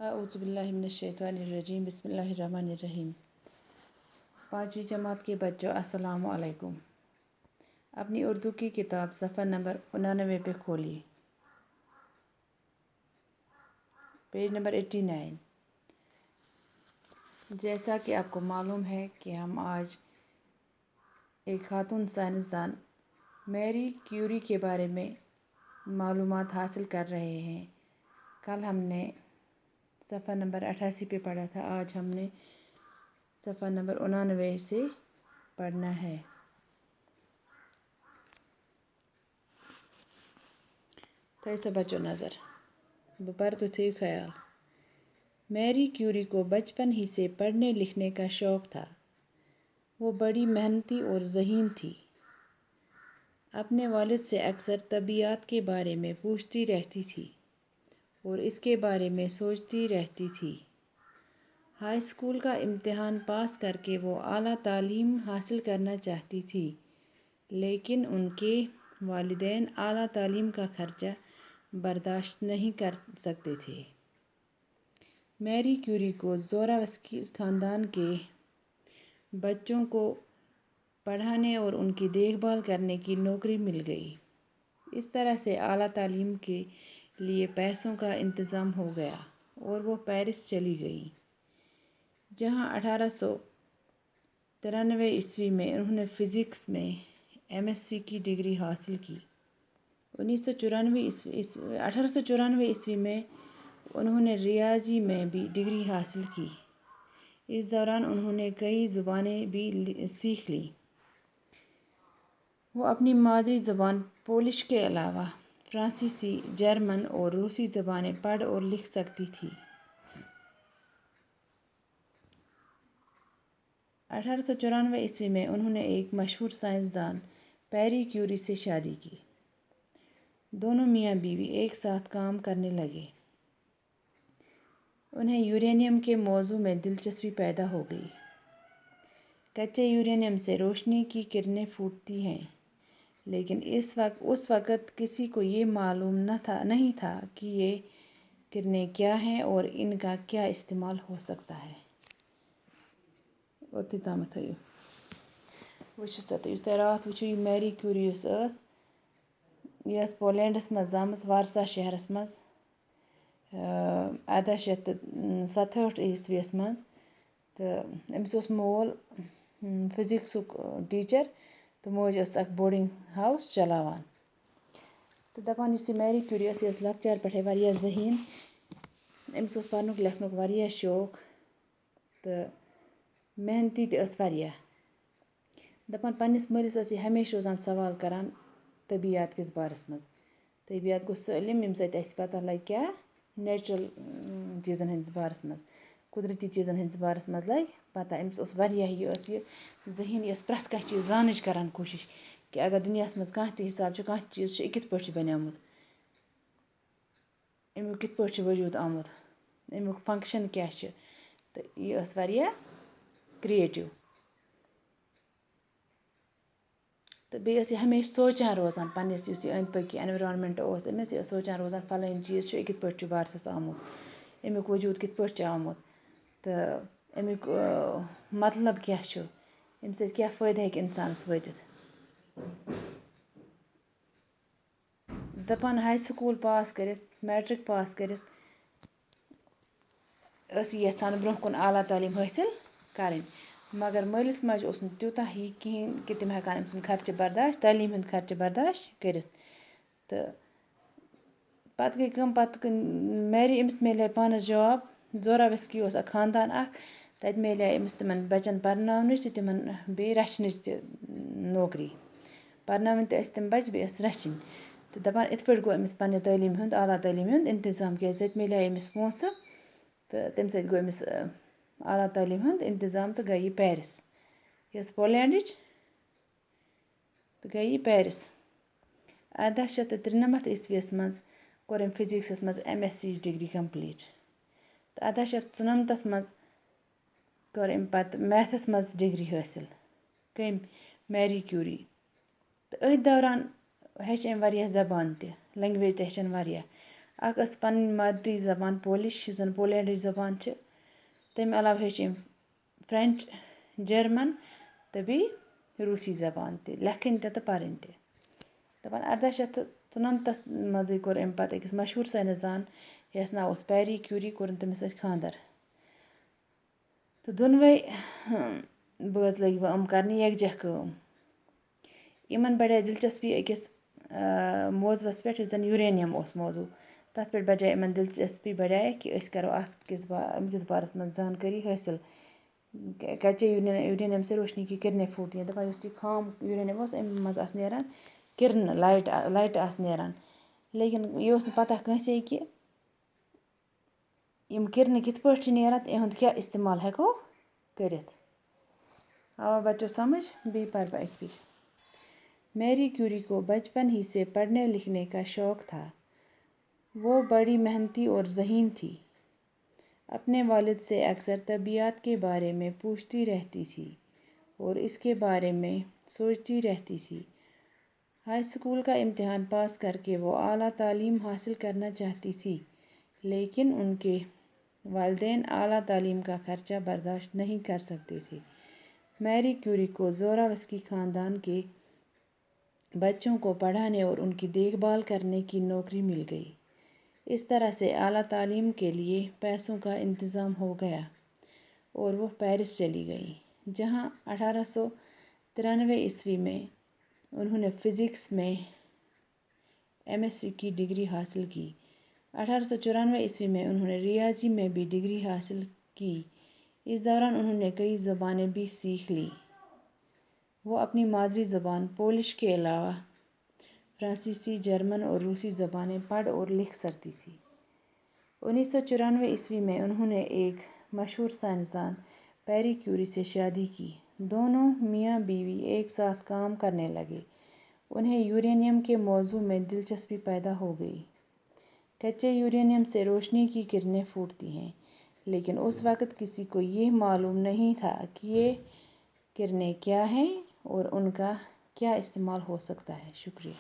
اعوذ باللہ من الشیطان الرجیم بسم اللہ الرحمن الرحیم۔ 5ویں جماعت کے بچوں السلام علیکم۔ اپنی اردو کی کتاب صفحہ نمبر 89 پہ کھولیے، پیج نمبر 89۔ جیسا کہ آپ کو معلوم ہے کہ ہم آج ایک خاتون سائنسدان میری کیوری کے بارے میں معلومات حاصل کر رہے ہیں۔ کل ہم نے صفحہ نمبر 88 پہ پڑھا تھا، آج ہم نے صفحہ نمبر 89 سے پڑھنا ہے۔ تھے سا بچوں نظر بپر تو تھی خیال۔ میری کیوری کو بچپن ہی سے پڑھنے لکھنے کا شوق تھا۔ وہ بڑی محنتی اور ذہین تھی۔ اپنے والد سے اکثر طبیعیات کے بارے میں پوچھتی رہتی تھی اور اس کے بارے میں سوچتی رہتی تھی۔ ہائی اسکول کا امتحان پاس کر کے وہ اعلیٰ تعلیم حاصل کرنا چاہتی تھی، لیکن ان کے والدین اعلیٰ تعلیم کا خرچہ برداشت نہیں کر سکتے تھے۔ میری کیوری کو زوراوسکی خاندان کے بچوں کو پڑھانے اور ان کی دیکھ بھال کرنے کی نوکری مل گئی۔ اس طرح سے اعلیٰ تعلیم کے لیے پیسوں کا انتظام ہو گیا اور وہ پیرس چلی گئی، جہاں 1893 میں انہوں نے فزکس میں MSc کی ڈگری حاصل کی۔ 1894 میں انہوں نے ریاضی میں بھی ڈگری حاصل کی۔ اس دوران انہوں نے کئی زبانیں بھی سیکھ لیں۔ وہ اپنی مادری زبان پولش کے علاوہ فرانسیسی، جرمن اور روسی زبانیں پڑھ اور لکھ سکتی تھی۔ 1894 میں انہوں نے ایک مشہور سائنسدان پیری کیوری سے شادی کی۔ دونوں میاں بیوی ایک ساتھ کام کرنے لگے۔ انہیں یورینیم کے موضوع میں دلچسپی پیدا ہو گئی۔ کچے یورینیم سے روشنی کی کرنیں پھوٹتی ہیں، لیکن اس وقت کسی کو یہ معلوم نہیں تھا کہ یہ کرنیں کیا ہیں اور ان کا کیا استعمال ہو سکتا ہے۔ رات وچھو میری کیوری یہ پولینڈس مز زامٕژ وارسا شہرس مز 1867 مز، تو أمِس اوس مول فزکسُک ٹیچر تہٕ موج ٲس اکھ بورڈنگ ہاؤس چلاوان۔ تہٕ دپان یُس یہِ میری کیوری ٲس، یہِ ٲس لۄکچار پٮ۪ٹھے واریاہ ذہین۔ أمِس اوس پرنُک لیکھنُک واریاہ شوق تہٕ محنتی تہِ ٲس واریاہ۔ دپان پننِس مٲلِس ٲس یہِ ہمیشہِ روزان سوال کران طبیعیات کِس بارس منٛز۔ طبیعیات گوٚو سُہ علم ییٚمہِ سۭتۍ اَسہِ پتہ لگہِ کیٛاہ نیچرل چیٖزن ہٕنٛدِس بارس منٛز، قُدرتی چیٖزن ہٕنٛدِس بارس منٛز لگہِ پتہ۔ أمِس اوس واریاہ یہِ ٲس یہِ ذہین، یہِ ٲس پرٛٮ۪تھ کانٛہہ چیٖز زانٕچ کران کوٗشش کہِ اگر دُنیاہس منٛز کانٛہہ تہِ حساب چھُ، کانٛہہ تہِ چیٖز چھُ، یہِ کِتھ پٲٹھۍ چھُ بنیومُت، امیُک کِتھ پٲٹھۍ چھُ وجوٗد آمُت، امیُک فنکشن کیٛاہ چھُ، تہٕ یہِ ٲس واریاہ کرٛییٹِو۔ تہٕ بیٚیہِ ٲس یہِ ہمیشہِ سونٛچان روزان پننِس یُس یہِ أنٛدۍ پٔکۍ یہِ اٮ۪نوِرانمنٹ اوس أمِس، یہِ ٲس سونٛچان روزان پھلٲنۍ چیٖز چھُ، یہِ کِتھ پٲٹھۍ چھُ بارسس آمُت، امیُک وجوٗد کِتھ پٲٹھۍ چھُ آمُت، تہٕ امیُک مطلب کیٛاہ چھُ، امہِ سۭتۍ کیٛاہ فٲیدٕ ہیٚکہِ اِنسانس وٲتِتھ۔ دپان ہاے سکوٗل پاس کٔرِتھ، میٹرک پاس کٔرِتھ ٲس یہِ یژھان برٛونٛہہ کُن اعلیٰ تعلیٖم حٲصِل کرٕنۍ، مگر مٲلِس ماجہِ اوس نہٕ تیوٗتاہ یہِ کِہیٖنۍ کہِ تِم ہٮ۪کہٕ ہن أمۍ سُنٛد خرچہٕ برداشت، تعلیٖم ہُنٛد خرچہٕ برداشت کٔرِتھ۔ تہٕ پتہٕ گٔے کٲم، پتہٕ میری أمِس میلے پانس جاب۔ زوراوسکی اوس اکھ خاندان اکھ، تتہِ میلے أمِس تِمن بچن پرناونٕچ تہٕ تِمن بیٚیہِ رچھنٕچ تہِ نوکری۔ پرناوٕنۍ تہِ ٲسۍ تِم بچہِ، بیٚیہِ ٲس رچھِنۍ تہٕ دپان اِتھ پٲٹھۍ گوٚو أمِس پننہِ تعلیٖم ہُنٛد، اعلیٰ تعلیٖم ہُنٛد انتظام، کیٛازِ تتہِ میلے أمِس پونٛسہٕ تہٕ تمہِ سۭتۍ گوٚو أمِس اعلیٰ تعلیٖم ہُنٛد انتظام تہٕ گٔے یہِ پیرس۔ یہِ ٲس پولینڈٕچ تہٕ گٔے یہِ پیرس۔ 1893 منٛز کوٚر أمۍ فزکسس منٛز MSc یِچ ڈگری کمپلیٖٹ تہٕ 1894 منٛز کٔر أمۍ پتہٕ میتھس منٛز ڈگری حٲصِل، کٔمۍ میری کیوری۔ تہٕ أتھۍ دوران ہیٚچھ أمۍ واریاہ زبان تہِ، لنٛگویج تہِ ہیٚچھن واریاہ۔ اکھ ٲس پنٕنۍ مادری زبان پولش یُس زن پولینڈٕچ زبان چھِ تمہِ علاوٕ ہیٚچھ أمۍ فرٛٮ۪نٛچ جٔرمن تہٕ بیٚیہِ روٗسی زبان تہِ لیکھٕنۍ تہِ تہٕ پرٕنۍ تہِ دَپان 1834 منٛزٕے کوٚر أمۍ پتہٕ أکِس مشہوٗر ساینسدان یَس ناو اوس پیری کیوٗری کوٚرُن تٔمِس سۭتۍ خانٛدر تہٕ دۄنوَے بٲژ لٔگۍ وۄنۍ یِم کرنہِ یکجاہ کٲم یِمن بڑے دِلچسپی أکِس موضوٗعس پٮ۪ٹھ یُس زن یوٗرینِیم اوس موضوٗع تتھ پٮ۪ٹھ بجے یِمن دِلچسپی بڑے کہِ أسۍ کرو اَمہِ کِس بارس منٛز زانکٲری حٲصِل کچے یوٗرینِیم سے روشنی کی کِرنیں پھوٹتی ہیں دَپان یُس یہِ خام یوٗرینِیم اوس اَمہِ منٛز آسہٕ نیران کِرنہٕ لایٹہٕ آسہٕ نیران لیکِن یہِ اوس نہٕ پتہ کٲنٛسے کہِ یِم کِرنہٕ کِتھ پٲٹھۍ چھِ نیران تہٕ یِہُنٛد کیٛاہ استعمال ہٮ۪کو کٔرِتھ آوا بچو سمجھ بیٚیہِ پرٕ بہٕ اَکہِ پھِرِ میری کیوری کو بچپن ہی سے پڑھنے لکھنے کا شوق تھا وہ بڑی محنتی اور ذہین تھی اپنے والد سے اکثر طبیعیات کے بارے میں پوچھتی رہتی تھی اور اس کے بارے میں سوچتی رہتی تھی ہائی اسکول کا امتحان پاس کر کے وہ اعلیٰ تعلیم حاصل کرنا چاہتی تھی لیکن ان کے والدین اعلیٰ تعلیم کا خرچہ برداشت نہیں کر سکتے تھے میری کیوری کو زوراوسکی خاندان کے بچوں کو پڑھانے اور ان کی دیکھ بھال کرنے کی نوکری مل گئی اس طرح سے اعلیٰ تعلیم کے لیے پیسوں کا انتظام ہو گیا اور وہ پیرس چلی گئی جہاں 1893 میں انہوں نے فزکس میں MSc کی ڈگری حاصل کی 1894 میں انہوں نے ریاضی میں بھی ڈگری حاصل کی اس دوران انہوں نے کئی زبانیں بھی سیکھ لی وہ اپنی مادری زبان پولش کے علاوہ فرانسیسی جرمن اور روسی زبانیں پڑھ اور لکھ سکتی تھی 1994 میں انہوں نے ایک مشہور سائنسدان پیری کیوری سے شادی کی دونوں میاں بیوی ایک ساتھ کام کرنے لگے انہیں یورینیم کے موضوع میں دلچسپی پیدا ہو گئی کچے یورینیم سے روشنی کی کرنیں پھوٹتی ہیں لیکن اس وقت کسی کو یہ معلوم نہیں تھا کہ یہ کرنیں کیا ہیں اور ان کا کیا استعمال ہو سکتا ہے شکریہ